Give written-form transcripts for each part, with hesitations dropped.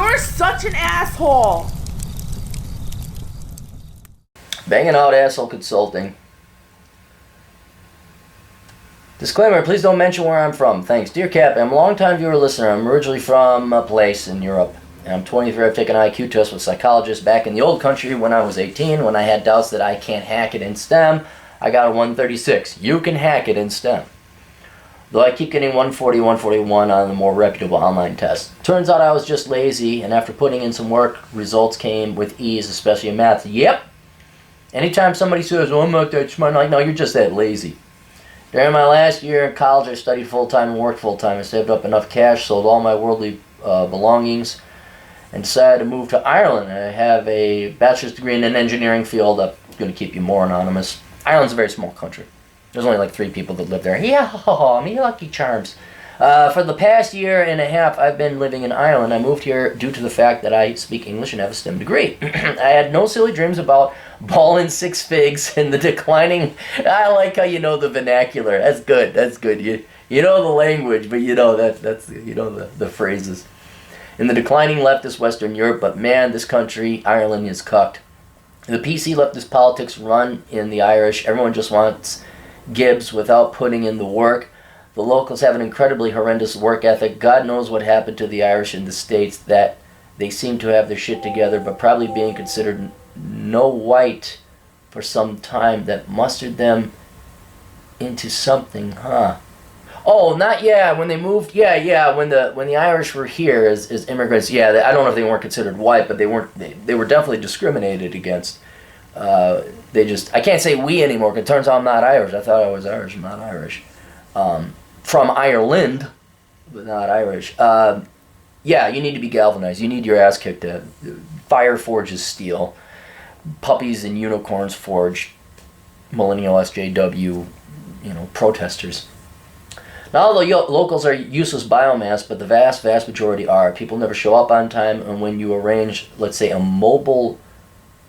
You're such an asshole. Banging out asshole consulting. Disclaimer, please don't mention where I'm from. Thanks. Dear Cappy, I'm a long-time viewer listener. I'm originally from a place in Europe. And I'm 23. I've taken an IQ test with psychologists back in the old country when I was 18. When I had doubts that I can't hack it in STEM, I got a 136. You can hack it in STEM. Though I keep getting 140, 141 on the more reputable online tests. Turns out I was just lazy, and after putting in some work, results came with ease, especially in math. Yep. Anytime somebody says, oh, I'm not that smart, I'm like, no, you're just that lazy. During my last year in college, I studied full-time and worked full-time. I saved up enough cash, sold all my worldly belongings, and decided to move to Ireland. I have a bachelor's degree in an engineering field. I'm going to keep you more anonymous. Ireland's a very small country. There's only like 3 people that live there. Yeah, me lucky charms. For the past year and a half, I've been living in Ireland. I moved here due to the fact that I speak English and have a STEM degree. I had no silly dreams about balling 6 figs and the declining. I like how you know the vernacular. That's good. That's good. You know the language, but you know that's you know the phrases. In the declining leftist Western Europe, but man, this country, Ireland, is cucked. The PC leftist politics run in the Irish. Everyone just wants Gibbs without putting in the work. The locals have an incredibly horrendous work ethic. God knows what happened to the Irish in the States, that they seem to have their shit together, but probably being considered no white for some time that mustered them into something, huh? Oh, not when they moved. When the Irish were here as immigrants. Yeah, I don't know if they weren't considered white, but they weren't. They were definitely discriminated against. I can't say we anymore, because it turns out I'm not Irish. I thought I was Irish. I'm not Irish. From Ireland, but not Irish. You need to be galvanized. You need your ass kicked. Fire forges steel. Puppies and unicorns forge millennial SJW, protesters. Not all the locals are useless biomass, but the vast, vast majority are. People never show up on time, and when you arrange, let's say, a mobile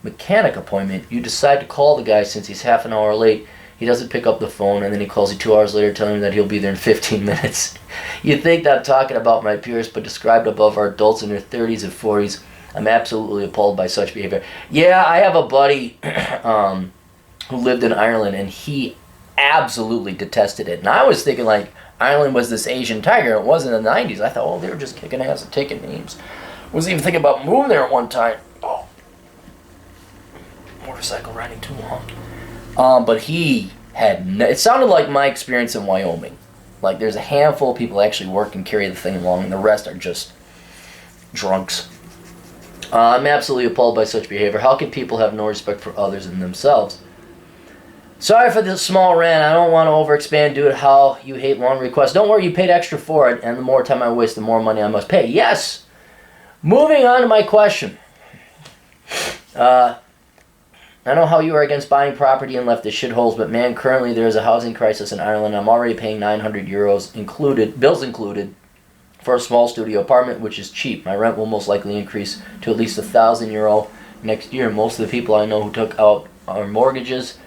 mechanic appointment, you decide to call the guy since he's half an hour late. He doesn't pick up the phone, and then he calls you 2 hours later telling you that he'll be there in 15 minutes. You'd think that I'm talking about my peers, but described above are adults in their 30s and 40s. I'm absolutely appalled by such behavior. Yeah, I have a buddy who lived in Ireland, and he absolutely detested it. And I was thinking, like, Ireland was this Asian tiger. It wasn't in the 90s. I thought, they were just kicking ass and taking names. Wasn't even thinking about moving there at one time. Oh. Motorcycle riding too long. But he had... it sounded like my experience in Wyoming. Like, there's a handful of people that actually work and carry the thing along, and the rest are just drunks. I'm absolutely appalled by such behavior. How can people have no respect for others and themselves? Sorry for this small rant. I don't want to overexpand due to how you hate long requests. Don't worry, you paid extra for it, and the more time I waste, the more money I must pay. Yes! Moving on to my question. I know how you are against buying property and left the shitholes, but man, currently there is a housing crisis in Ireland. I'm already paying €900 included, bills included, for a small studio apartment, which is cheap. My rent will most likely increase to at least €1,000 next year. Most of the people I know who took out our mortgages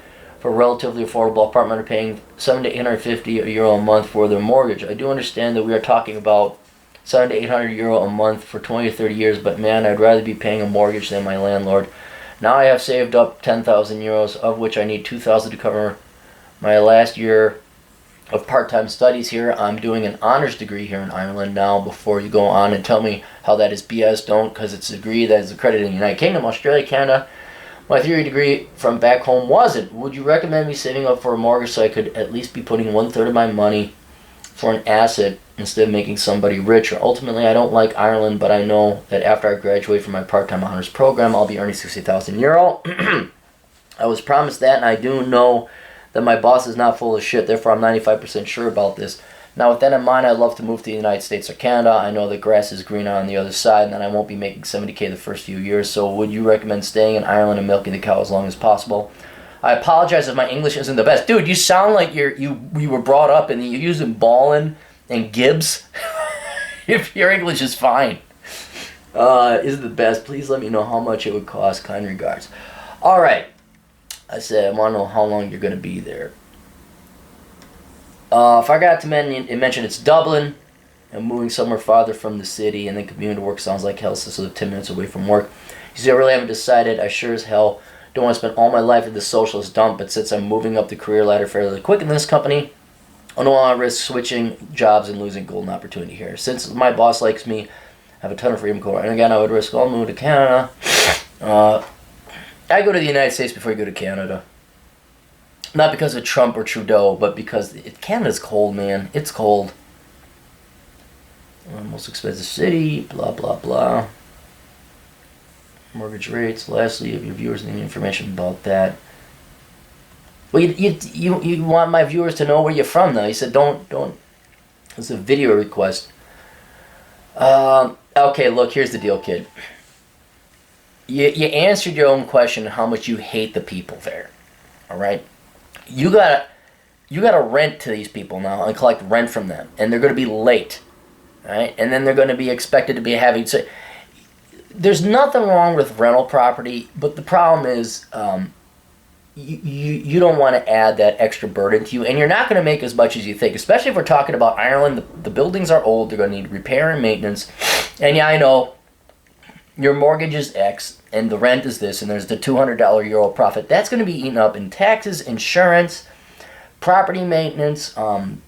for a relatively affordable apartment are paying €700 to €850 a month for their mortgage. I do understand that we are talking about €700 to €800 a month for 20 or 30 years, but man, I'd rather be paying a mortgage than my landlord. Now I have saved up €10,000, of which I need $2,000 to cover my last year of part-time studies here. I'm doing an honors degree here in Ireland now. Before you go on and tell me how that is BS, don't, because it's a degree that is accredited in the United Kingdom, Australia, Canada. My theory degree from back home wasn't. Would you recommend me saving up for a mortgage so I could at least be putting 1/3 of my money for an asset instead of making somebody richer? Ultimately, I don't like Ireland, but I know that after I graduate from my part-time honors program, I'll be earning €60,000. I was promised that, and I do know that my boss is not full of shit. Therefore, I'm 95% sure about this. Now, with that in mind, I'd love to move to the United States or Canada. I know the grass is greener on the other side, and that I won't be making $70K the first few years. So would you recommend staying in Ireland and milking the cow as long as possible? I apologize if my English isn't the best. Dude, you sound like you were brought up and you're using Ballin and Gibbs. If your English is fine. Isn't the best. Please let me know how much it would cost. Kind regards. All right. I said I want to know how long you're going to be there. If I got to mention it's Dublin, and moving somewhere farther from the city, and then commuting to work sounds like hell, so I live 10 minutes away from work. He said, I really haven't decided. I sure as hell don't want to spend all my life at this socialist dump, but since I'm moving up the career ladder fairly quick in this company, I don't want to risk switching jobs and losing golden opportunity here. Since my boss likes me, I have a ton of freedom core, and again, I would risk all moving to Canada. I go to the United States before I go to Canada. Not because of Trump or Trudeau, but because Canada's cold, man. It's cold. Most expensive city, blah, blah, blah. Mortgage rates. Lastly, if your viewers need information about that. Well, you want my viewers to know where you're from, though. You said don't. It's a video request. Okay, look, here's the deal, kid. You answered your own question how much you hate the people there. All right? You gotta rent to these people now and collect rent from them, and they're gonna be late. All right? And then they're gonna be expected to be having... So, there's nothing wrong with rental property, but the problem is... You don't want to add that extra burden to you, and you're not going to make as much as you think, especially if we're talking about Ireland. The buildings are old, they're going to need repair and maintenance, and yeah, I know your mortgage is X and the rent is this, and there's the $200 euro profit. That's going to be eaten up in taxes, insurance, property maintenance,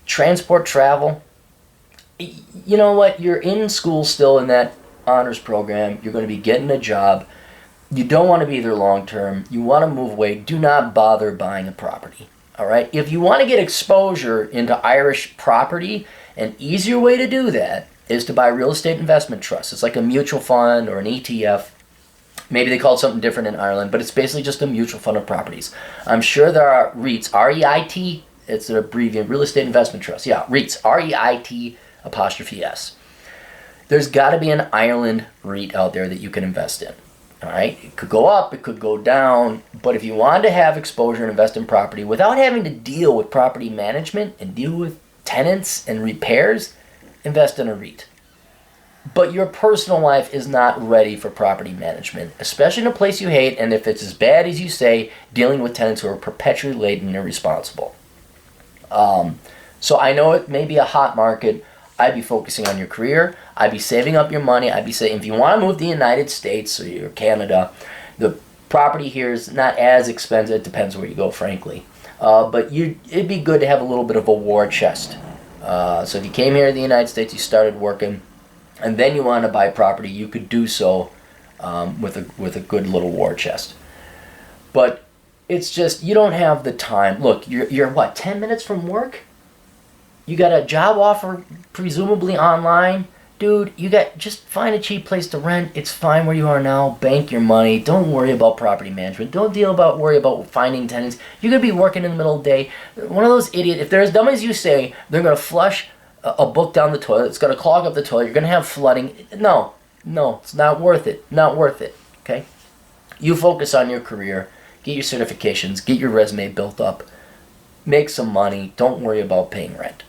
transport, travel. You know what, you're in school still in that honors program, you're going to be getting a job. You don't want to be there long term. You want to move away. Do not bother buying a property. All right? If you want to get exposure into Irish property, an easier way to do that is to buy real estate investment trusts. It's like a mutual fund or an ETF. Maybe they call it something different in Ireland, but it's basically just a mutual fund of properties. I'm sure there are REITs, R-E-I-T, it's an abbreviation, real estate investment trust. Yeah, REITs, R-E-I-T''S. There's got to be an Ireland REIT out there that you can invest in. All right, it could go up, it could go down, but if you want to have exposure and invest in property without having to deal with property management and deal with tenants and repairs, invest in a REIT. But your personal life is not ready for property management, especially in a place you hate, and if it's as bad as you say, dealing with tenants who are perpetually late and irresponsible. So I know it may be a hot market. I'd be focusing on your career. I'd be saving up your money. I'd be saying, if you want to move to the United States or Canada, the property here is not as expensive. It depends where you go, frankly. But it'd be good to have a little bit of a war chest. So if you came here to the United States, you started working, and then you want to buy property, you could do so with a good little war chest. But it's just, you don't have the time. Look, you're what, 10 minutes from work? You got a job offer, presumably online. Dude, just find a cheap place to rent. It's fine where you are now. Bank your money. Don't worry about property management. Don't worry about finding tenants. You're going to be working in the middle of the day. One of those idiots, if they're as dumb as you say, they're going to flush a book down the toilet. It's going to clog up the toilet. You're going to have flooding. No, it's not worth it. Not worth it, okay? You focus on your career. Get your certifications. Get your resume built up. Make some money. Don't worry about paying rent.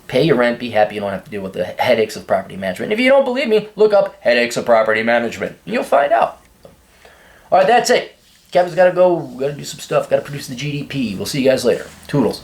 Pay your rent, be happy you don't have to deal with the headaches of property management. If you don't believe me, look up headaches of property management. You'll find out. All right, that's it. Cappy's got to go. Got to do some stuff. Got to produce the GDP. We'll see you guys later. Toodles.